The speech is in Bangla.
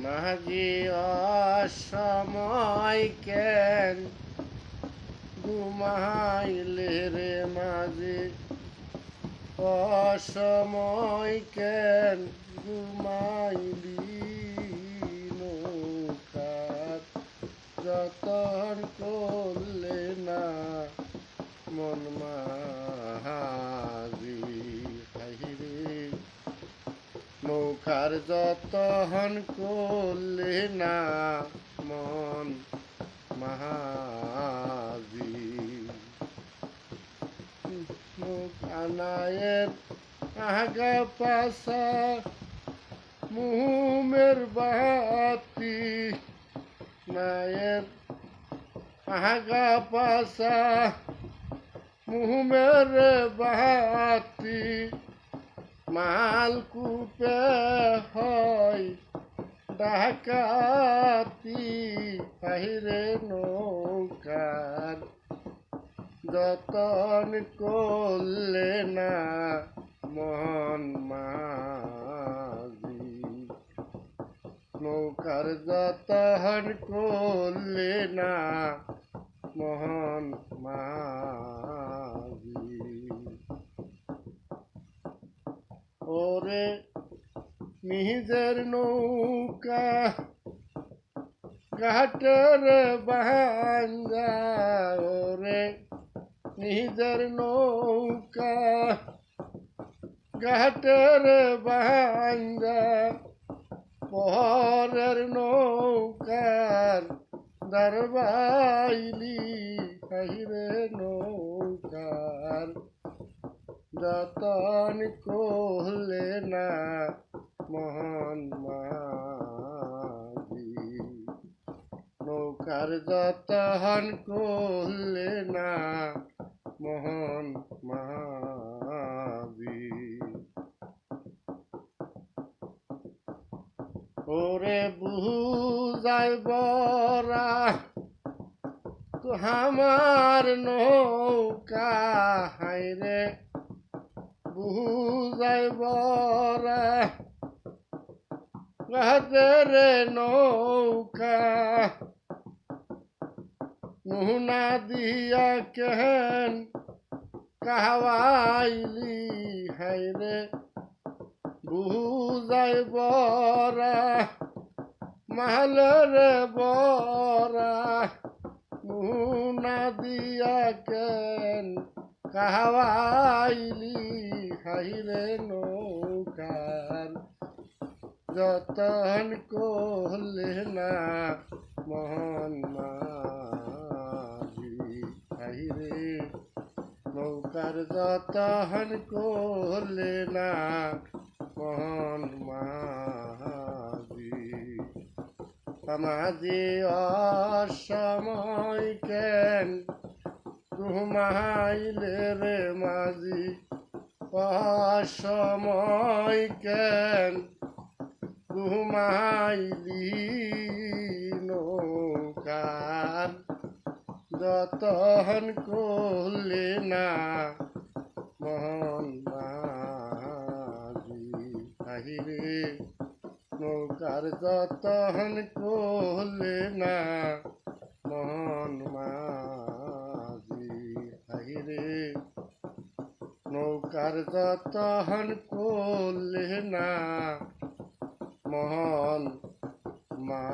মাঝি অসময় কেন ঘুমাইলে রে মাঝি অসময় কেন ঘুমাইলি নৌকার যতন করলে না মন মাঝি হাইরে নৌকার যতন করলে না মন মাঝি নৌকানায়ের আগা পাশা মুহুমের বাতি নায়ের আগা পাশা মুহুমের বাতি মালকূপে হয় ডাকাতি বাহিরে নৌকার যতন করলে না মন মাঝি নৌকার যতন করলে না মন মাঝি ওরে নিজের নৌকা ঘাটের ভাঙ্গা ওরে নিজের নৌকা ঘাটের ভাঙ্গা পরের নৌকার দরবাইলি হাইরে নৌকার যতন করলে না মন মাঝি নৌকার যতন করলে না মন মাঝি ওরে বুঝাই বরা তো আমার নৌকা হাইরে বুঝাই বরা গাছের নৌকা নুনা দিয়া কেন কাহাইলি হাইরে বুঝাই বরা মাহলের বরা নুনা দিয়া কেন কাহাইলি হাইরে নৌকার যতন করলে না মন মাঝি হাইরে নৌকার যতন করলে না মন মাঝি মাঝি অসময় কেন ঘুমাইলে রে মাঝি অসময় কেন ঘুমাইলি নৌকার যতন করলে না মন মাঝি হাইরে নৌকার যতন করলে না মন মাঝি হাইরে নৌকার যতন করলে না মন মা